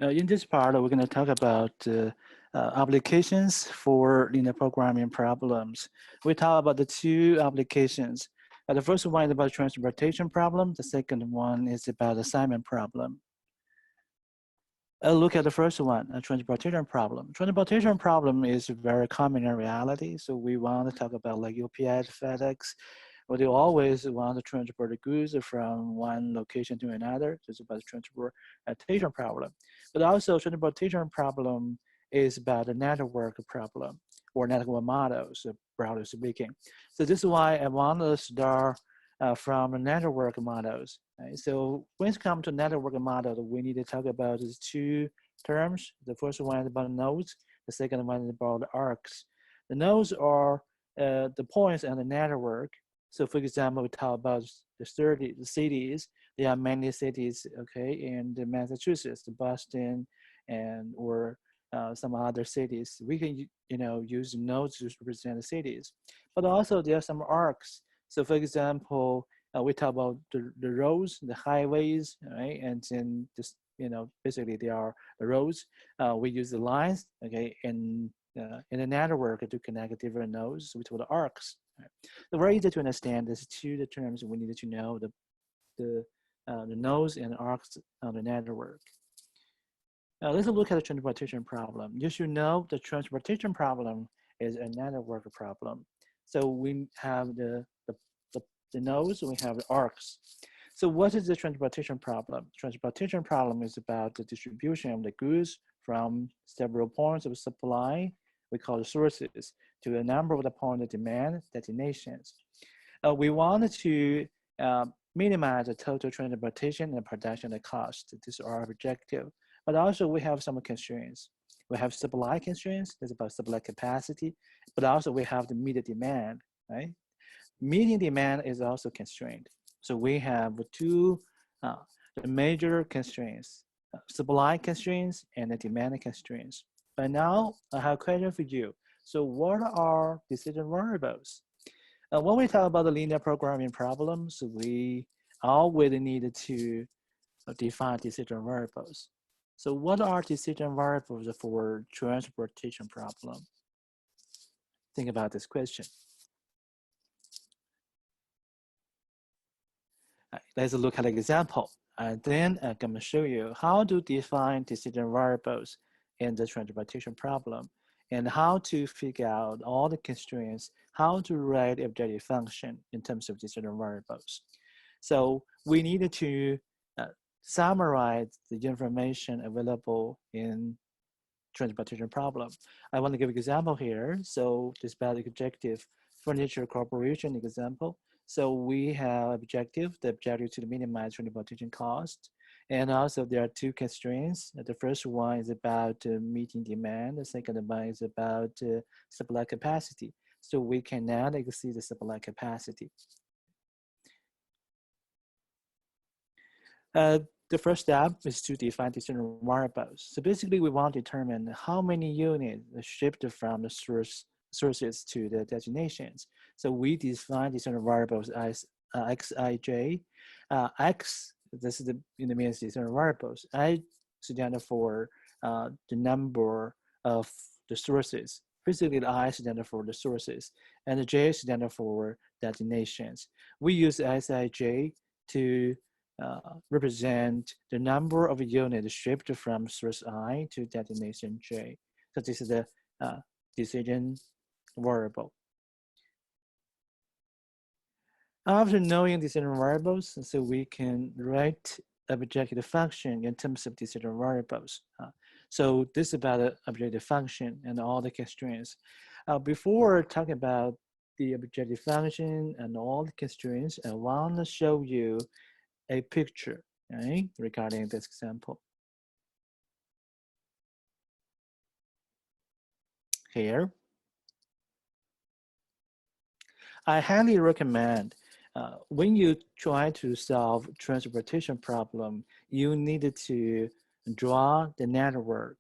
In this part, we're going to talk about applications for linear programming problems. We talk about the two applications. The first one is about transportation problem. The second one is about assignment problem. Look at the first one, a transportation problem. Transportation problem is very common in reality. So we want to talk about like UPS, FedEx, or they always want to transport the goods from one location to another. So it's about the transportation problem. But also transportation problem is about the network problem or network models, broadly speaking. So this is why I want to start from network models. Right? So when it comes to network model, we need to talk about these two terms. The first one is about nodes. The second one is about arcs. The nodes are the points on the network. So for example, we talk about the cities. There are many cities, okay, in the Massachusetts, Boston, and or some other cities. We can, use nodes to represent the cities. But also there are some arcs. So for example, we talk about the roads, the highways, right? And then just, basically they are the roads. We use the lines, okay, in a network to connect different nodes with the arcs. Right? So very easy to understand. There's two terms we needed to know, the nodes and arcs on the network. Let's look at the transportation problem. You should know the transportation problem is a network problem. So we have the nodes, we have the arcs. So what is the transportation problem? Transportation problem is about the distribution of the goods from several points of supply, we call the sources, to a number of the point of demand destinations. We want to minimize the total transportation and production cost. This is our objective. But also we have some constraints. We have supply constraints, that's about supply capacity, but also we have the media demand, right? Meeting demand is also constrained. So we have two the major constraints, supply constraints and the demand constraints. But now I have a question for you. So what are decision variables? When we talk about the linear programming problems, we always needed to define decision variables. So what are decision variables for transportation problem? Think about this question. Let's look at an example. And then I'm going to show you how to define decision variables in the transportation problem and how to figure out all the constraints, how to write objective function in terms of decision variables. So we needed to summarize the information available in transportation problem. I want to give an example here. So this basic objective furniture corporation example. So we have objective, the objective to minimize transportation cost. And also there are two constraints. The first one is about meeting demand. The second one is about supply capacity. So we cannot exceed the supply capacity. The first step is to define decision variables. So basically we want to determine how many units shipped from the sources to the destinations. So we define decision variables as xij. X, this is the means decision variables. I stand for the number of the sources. Basically the I stand for the sources and the J stand for destinations. We use Sij to represent the number of units shipped from source I to destination J. So this is the decision variable. After knowing decision variables, so we can write objective function in terms of decision variables. So this is about the objective function and all the constraints. Before talking about the objective function and all the constraints, I want to show you a picture, right, regarding this example. Here, I highly recommend when you try to solve transportation problem, you need to draw the network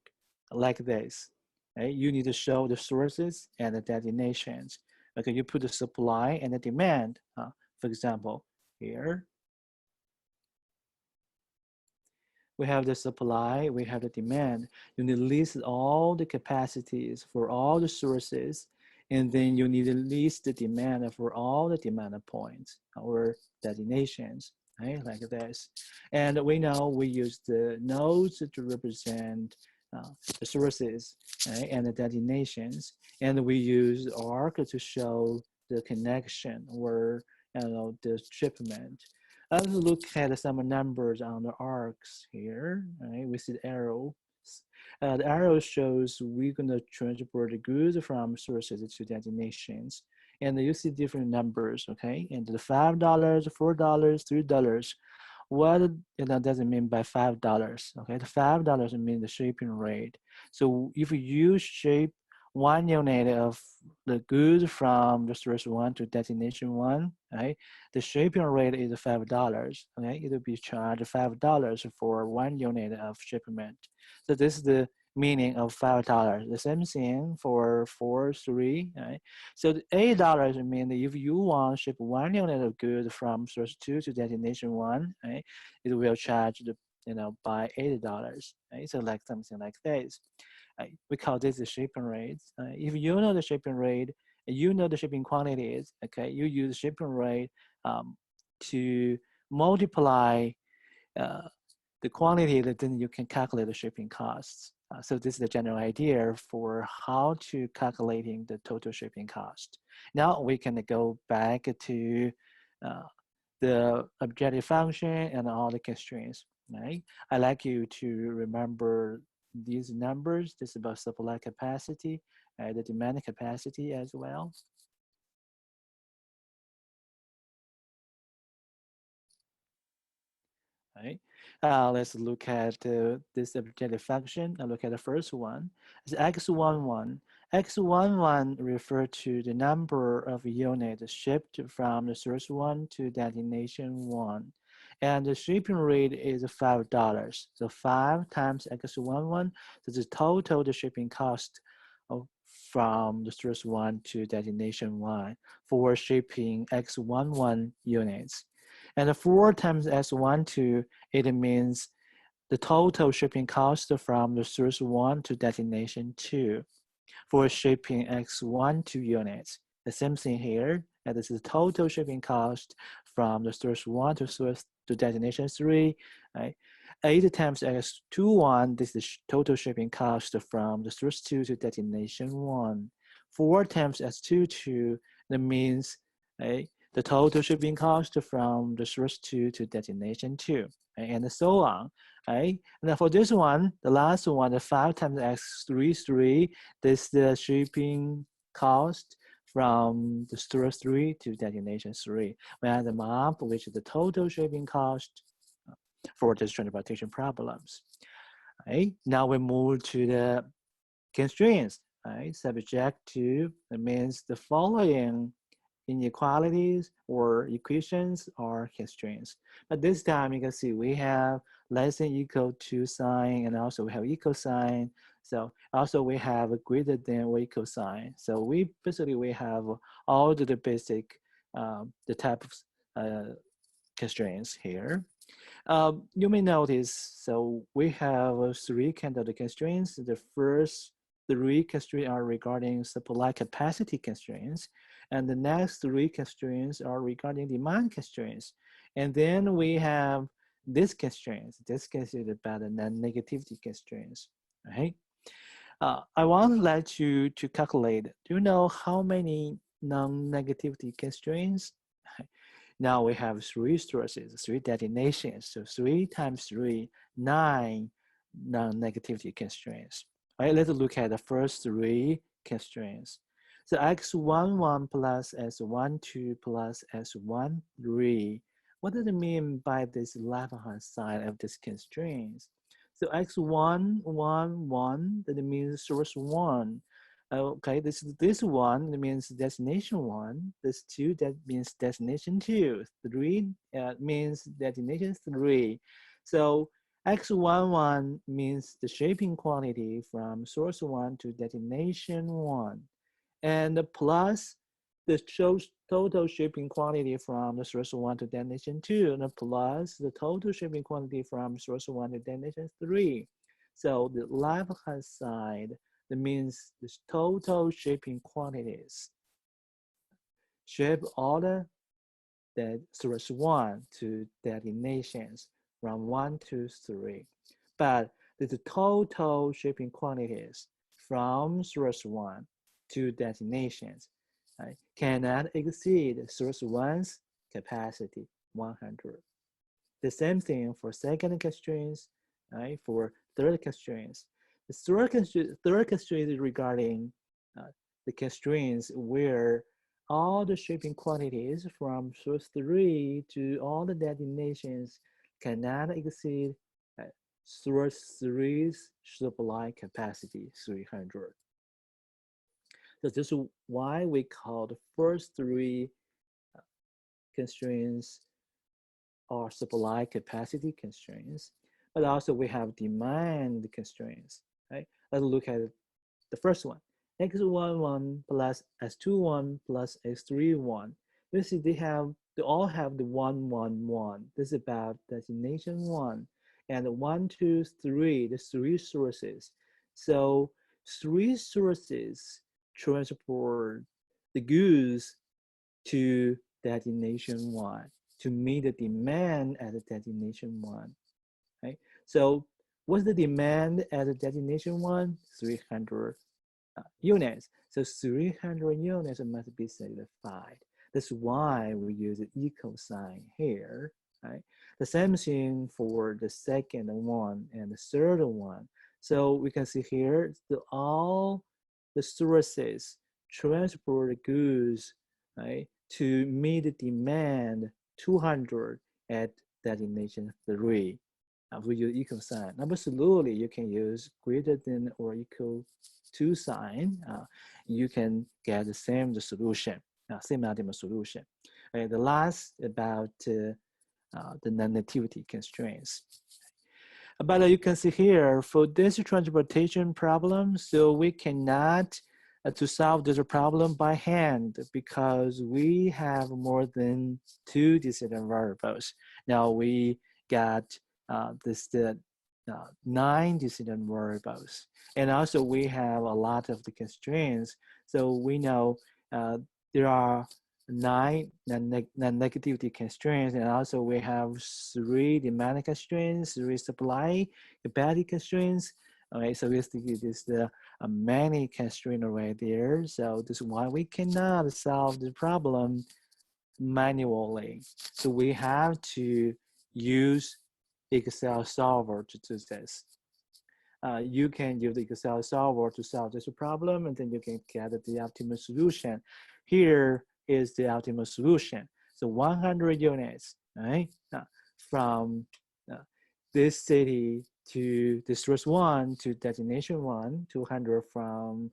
like this. Right? You need to show the sources and the destinations. Okay, you put the supply and the demand, for example, here. we have the supply, we have the demand. You need to list all the capacities for all the sources, and then you need to list the demand for all the demand points or destinations, right? Like this. And we know we use the nodes to represent the sources, right? And the destinations. And we use arc to show the connection or the shipment. Let's look at some numbers on the arcs here. Right? We see the arrow. The arrow shows we're going to transport the goods from sources to destinations. And you see different numbers, okay? And the $5, $4, $3. What does it mean by $5? Okay, the $5 means the shipping rate. So if you ship 1 unit of the goods from the source one to destination one, right? The shipping rate is $5. Okay, it will be charged $5 for 1 unit of shipment. So this is the meaning of $5. The same thing for 4, 3, right? So the $8 means if you want to ship 1 unit of goods from source 2 to destination 1, right? It will charge the by $8, right? So like something like this. We call this the shipping rate. If you know the shipping rate, you know the shipping quantities, okay, you use shipping rate to multiply the quantity, that then you can calculate the shipping costs. So this is the general idea for how to calculating the total shipping cost. Now we can go back to the objective function and all the constraints, right? I like you to remember these numbers. This is about supply capacity, the demand capacity as well. Right. Let's look at this objective function and look at the first one. It's x11. X11 refers to the number of units shipped from the source one to destination one. And the shipping rate is $5. So 5 times x11, so the total the shipping cost from the source one to destination one for shipping x11 units. And the 4 times S12, it means the total shipping cost from the source 1 to destination 2 for shipping X12 units. The same thing here, and this is the total shipping cost from the source 1 to destination 3. Right? 8 times X21, this is total shipping cost from the source 2 to destination 1. 4 times S22, that means right, the total shipping cost from the source 2 to destination 2, right? And so on. Right? And for this one, the last one, the 5 times X33, this is the shipping cost from the source 3 to destination 3. We have the map, which is the total shipping cost for this transportation problems. Right? Now we move to the constraints. Right? Subject to, that means the following inequalities or equations or constraints. But this time you can see we have less than equal to sign, and also we have equal sign. So also we have a greater than or equal sign. So we have all the basic the type of constraints here. You may notice, so we have 3 kind of the constraints. The first 3 constraints are regarding supply capacity constraints, and the next 3 constraints are regarding demand constraints. And then we have these constraints. This constraint is about the non-negativity constraints, right? I want to let you to calculate. Do you know how many non-negativity constraints? Now we have 3 sources, 3 destinations. So 3 times 3, 9 non-negativity constraints. All right, let's look at the first 3 constraints. So x11 plus s12 plus s13. What does it mean by this left-hand side of this constraints? So x111, that means source 1. Okay, this one, that means destination 1. This 2, that means destination 2. 3 means destination 3. So x11 means the shipping quantity from source 1 to destination 1. And the plus the total shipping quantity from the source 1 to destination 2, and plus the total shipping quantity from source 1 to destination 3. So the left-hand side, that means the total shipping quantities. Ship order that source 1 to destinations from 1 to 3. But the total shipping quantities from source 1 to destinations cannot exceed source 1's capacity, 100. The same thing for second constraints, for third constraints. The third constraint is regarding the constraints where all the shipping quantities from source 3 to all the destinations cannot exceed source 3's supply capacity, 300. So this is why we call the first three constraints are supply capacity constraints, but also we have demand constraints, right? Let's look at the first one. X11 plus S21 plus S31. You see they all have the 1, 1, 1. This is about destination 1. And 1, 2, 3, the 3 sources. So 3 sources transport the goods to destination 1 to meet the demand at the destination 1. Right? So what's the demand at the destination 1? 300 units. So 300 units must be satisfied. That's why we use the equal sign here. Right? The same thing for the second one and the third one. So we can see here all the sources transport goods, right, to meet the demand 200 at destination 3. We use equal sign. Absolutely, you can use greater than or equal to sign. You can get the same solution, same ultimate solution. The last about the non-nativity constraints. But you can see here for this transportation problem, so we cannot to solve this problem by hand because we have more than 2 decision variables. Now we got this 9 decision variables, and also we have a lot of the constraints. So we know there are 9 non-negativity constraints, and also we have 3 demand constraints, 3 supply capacity constraints. Okay, so basically this the many constraints right there. So this is why we cannot solve the problem manually. So we have to use Excel solver to do this. You can use the Excel solver to solve this problem, and then you can get the optimal solution. Here is the optimal solution. So 100 units, right? From this city to this source 1 to destination 1, 200 from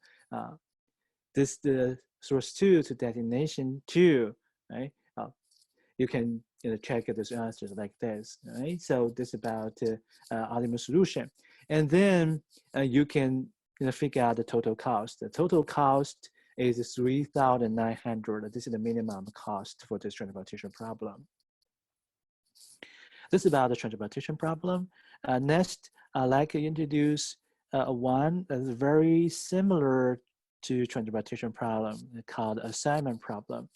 the source 2 to destination 2, right? You can check this answers like this, right? So this is about optimal solution. And then you can figure out the total cost. The total cost is 3,900. This is the minimum cost for this transportation problem. This is about the transportation problem. Next, I'd like to introduce one that's very similar to transportation problem called assignment problem.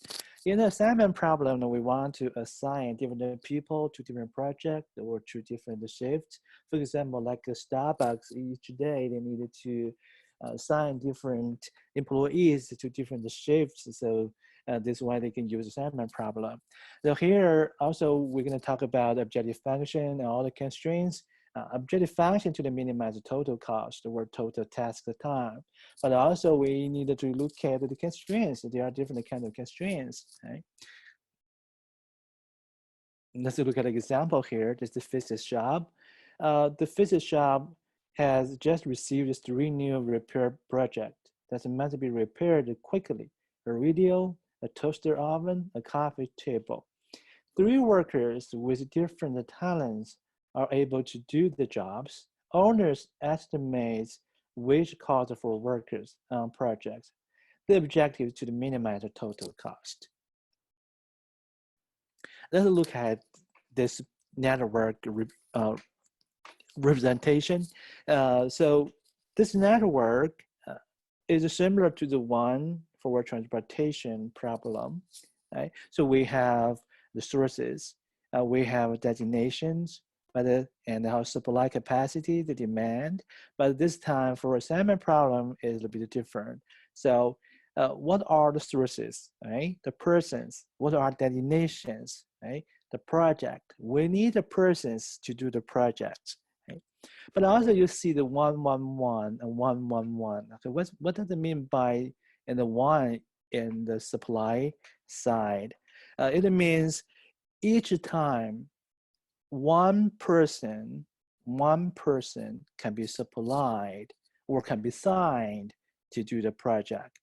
In the assignment problem, we want to assign different people to different projects or to different shifts. For example, like Starbucks, each day they needed to assign different employees to different shifts. So this is why they can use assignment problem. So here also we're going to talk about objective function and all the constraints. Objective function to minimize the total cost or total task time. But also we need to look at the constraints. There are different kinds of constraints. Right? Let's look at an example here. This is the physics job. The physics job has just received 3 new repair projects that must be repaired quickly. A radio, a toaster oven, a coffee table. 3 workers with different talents are able to do the jobs. Owners estimate wage cost for workers on projects. The objective is to minimize the total cost. Let's look at this network representation. So this network is similar to the one for transportation problem, right? So we have the sources, we have designations, and our supply capacity, the demand. But this time for assignment problem is a little bit different. So what are the sources, right? The persons, what are designations, right? The project. We need the persons to do the project, right? But also you see the 111 and 111. Okay, what does it mean by in the one in the supply side? It means each time one person can be supplied or can be signed to do the project,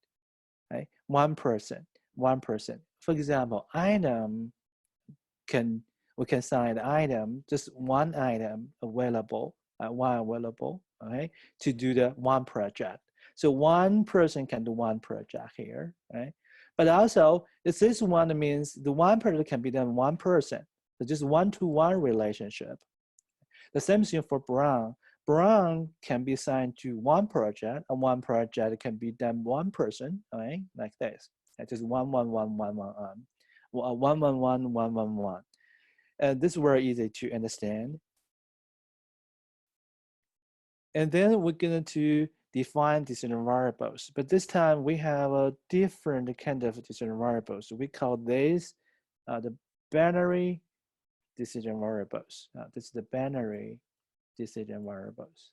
right? One person. For example, we can sign the item, just one item available, one available, okay, to do the one project. So one person can do one project here, right? But also, this one means the one project can be done one person. So just one-to-one relationship. The same thing for Brown. Brown can be assigned to one project, and one project can be done one person, right? Like this. Just 111. And this is very easy to understand. And then we're going to define decision variables. But this time we have a different kind of decision variables. We call this the binary decision variables. This is the binary decision variables.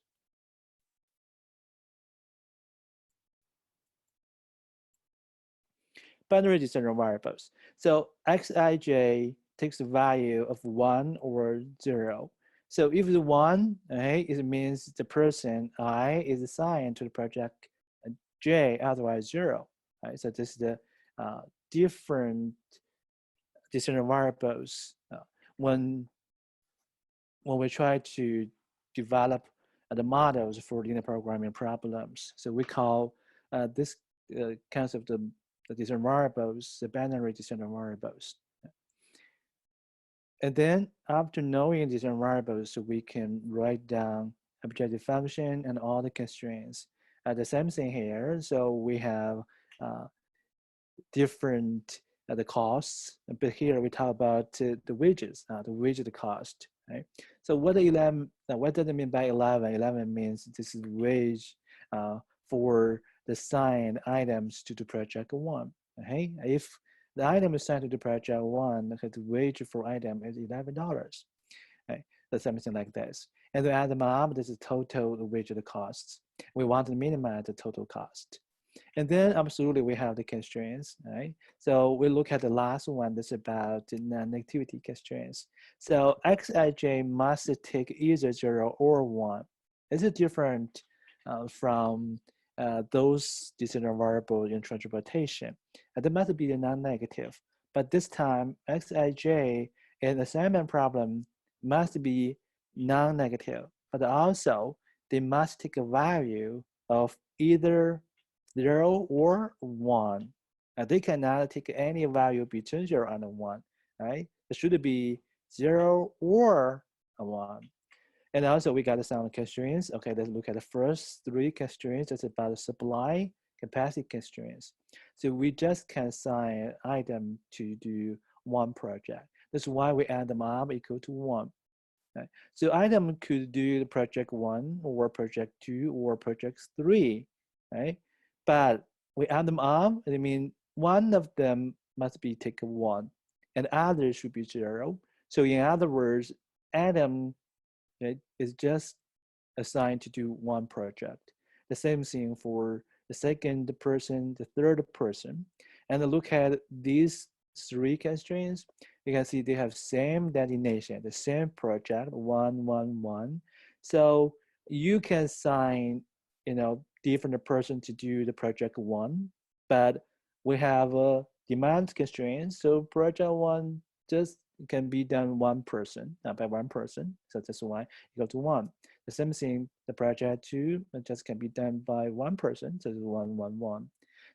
Binary decision variables. So Xij takes the value of 1 or 0. So if the 1, okay, it means the person I is assigned to the project J, otherwise 0. Right? So this is the different decision variables when we try to develop the models for linear programming problems. So we call this concept of the decision variables, the binary decision variables. And then after knowing decision variables, we can write down objective function and all the constraints. The same thing here. So we have different the costs, but here we talk about the wages, the widget cost, right? So what does it mean by 11? 11 means this is wage for the signed items to the project 1. Okay, if the item is signed to the project 1, the wage for item is $11. Right, that's something like this. And to add them up, this is total widget costs. We want to minimize the total cost. And then absolutely we have the constraints, right? So we look at the last one that's about the non-negativity constraints. So Xij must take either 0 or 1. This is different from those decision variables in transportation. They must be the non-negative. But this time, Xij in assignment problem must be non-negative, but also they must take a value of either 0 or 1. They cannot take any value between 0 and 1, right? It should be 0 or 1. And also we got some constraints. Okay, let's look at the first 3 constraints. That's about the supply capacity constraints. So we just can assign item to do one project. That's why we add them up equal to 1. Right? So item could do the project 1 or project 2 or project 3, right? But we add them up, I mean, one of them must be taken 1 and others should be 0. So in other words, Adam, right, is just assigned to do one project. The same thing for the second person, the third person. And look at these 3 constraints. You can see they have same designation, the same project, 111. So you can assign, different person to do the project 1, but we have a demand constraint. So project 1 just can be done one person, not by one person. So that's why equal to 1. The same thing, the project 2 just can be done by one person, so it's 111.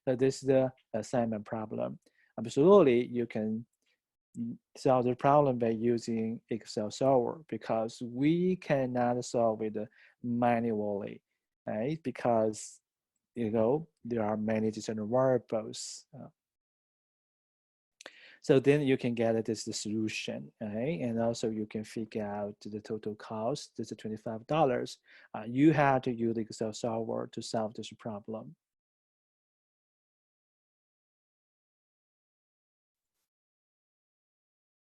So this is the assignment problem. Absolutely, you can solve the problem by using Excel solver because we cannot solve it manually, right? Because there are many different variables. So then you can get this the solution, right? And also you can figure out the total cost. This is $25. You have to use Excel solver to solve this problem.